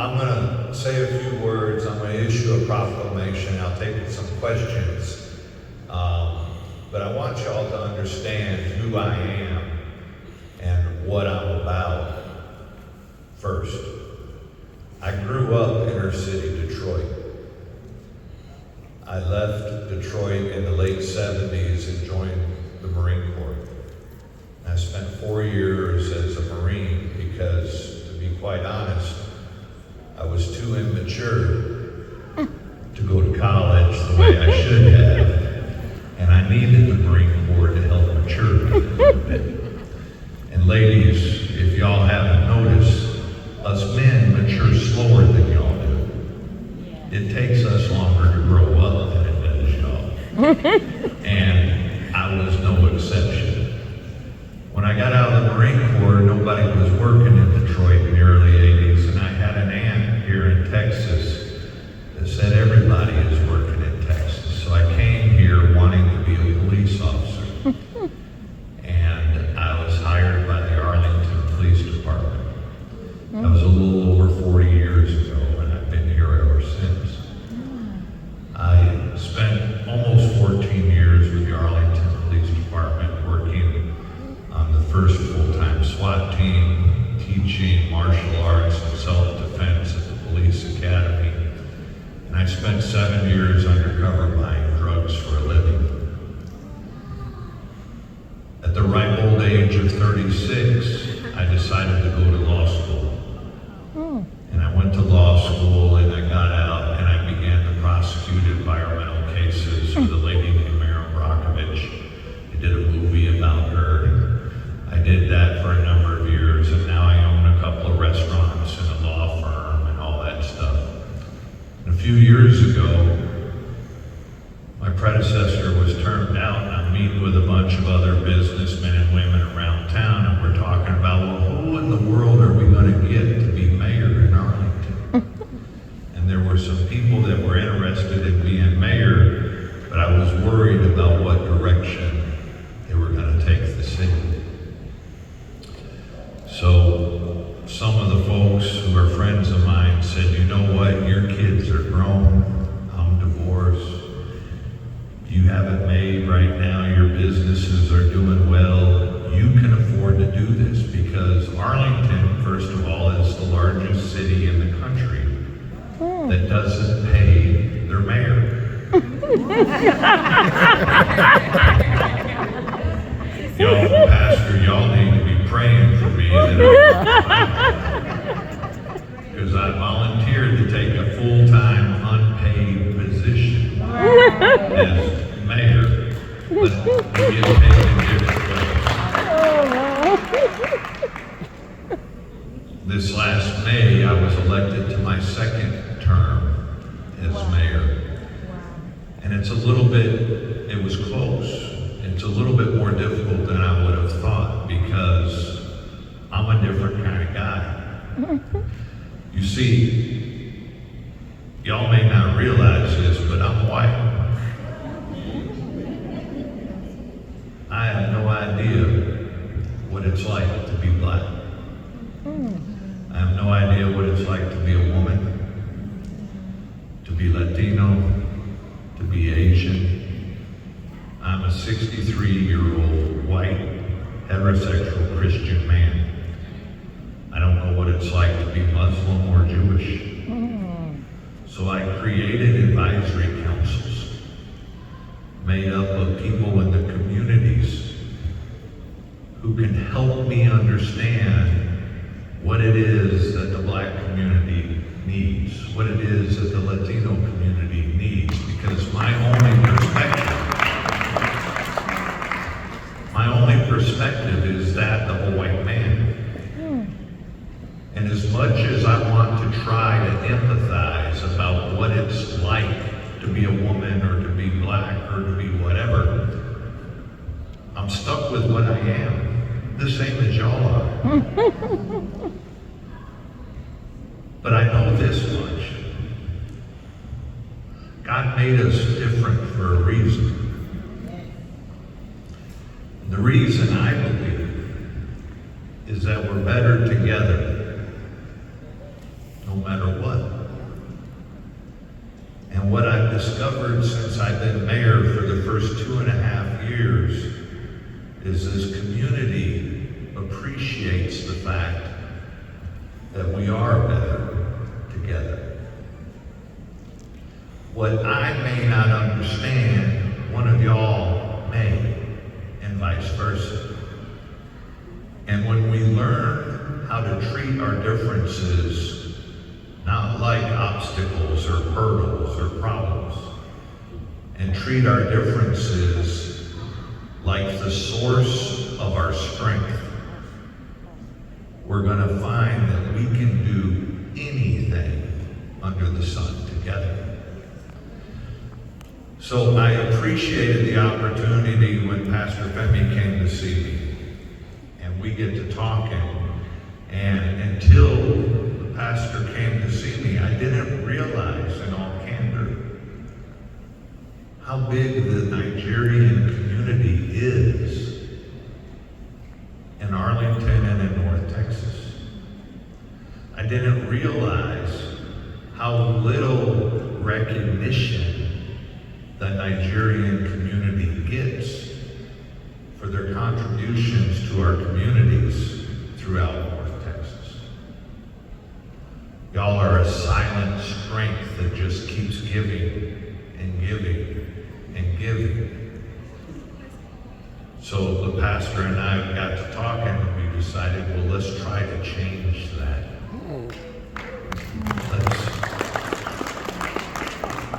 I'm going to say a few words. I'm going to issue a proclamation. I'll take some questions. But I want you all to understand who I am and what I'm about first. I grew up inner city Detroit. I left Detroit in the late 70s and joined the Marine Corps. I spent 4 years as a Marine because, to be quite honest, I was too immature to go to college the way I should have, and I needed the Marine Corps to help mature me a little bit. And ladies, if y'all haven't noticed, us men mature slower than y'all do. It takes us longer to grow up than it does y'all. And I was no exception. When I got out of the Marine Corps, nobody was working in Detroit in the early 80s, and I had an aunt here in Texas that said everybody is working in Texas. So I came here wanting to be a police officer. And I was hired by the Arlington Police Department. That was a little over 40 years ago, and I've been here ever since. I spent almost 14 years with the Arlington Police Department working on the first full-time SWAT team, teaching martial arts and self-defense at the police academy. And I spent 7 years undercover buying drugs for a living. At the ripe old age of 36, I decided to go to law school. And I went to law school and I got out and I began to prosecute environmental cases with a lady named Mary Brockovich. I did a movie about her. I did that for a number of years, and now I own a couple of restaurants and a law firm and all that stuff. And a few years ago, my predecessor was turned out, and I'm meeting with a bunch of other businessmen and women around town, and we're talking about, well, who in the world are we going to get to be mayor in Arlington? And there were some people that were interested in being mayor, but I was worried about what direction they were going to take the city. So some of the folks who are friends of mine said, you know what, your kids are grown, I'm divorced, you have it made right now, your businesses are doing well, you can afford to do this because Arlington, first of all, is the largest city in the country that doesn't pay their mayor. Y'all, Pastor, y'all need to be praying for me because I volunteered to take a full-time unpaid position as mayor, but we get paid in different ways. This last May, I was elected to my second term as mayor, and it's a little bit, it was close. It's a little bit more difficult than I would have thought because I'm a different kind of guy. You see, y'all may not realize this, but I'm white. I have no idea what it's like to be black. I have no idea what it's like to be a woman, to be Latino, to be Asian. I'm a 63-year-old white heterosexual Christian man. I don't know what it's like to be Muslim or Jewish. So I created advisory councils made up of people in the communities who can help me understand what it is that the black community needs, what it is that the Latino community needs, because my only perspective is that of a white man. And as much as I want to try to empathize about what it's like to be a woman or to be black or to be whatever, I'm stuck with what I am, the same as y'all are. But I know this much. God made us different for a reason. The reason I believe is that we're better together. no matter what. And what I've discovered since I've been mayor for the first 2.5 years is this community appreciates the fact that we are better together. What I may not understand, one of y'all may, and vice versa. And when we learn how to treat our differences, not like obstacles or hurdles or problems, and treat our differences like the source of our strength, we're going to find that we can do anything under the sun together. So I appreciated the opportunity when Pastor Femi came to see me, and we get to talking, and until the pastor came to see me, I didn't realize, in all candor, how big the Nigerian community is in Arlington and in North Texas. I didn't realize how little recognition the Nigerian community gets for their contributions to our communities throughout North Texas. Y'all are a silent strength that just keeps giving and giving and giving. So the pastor and I got to talking, and we decided, well, let's try to change that.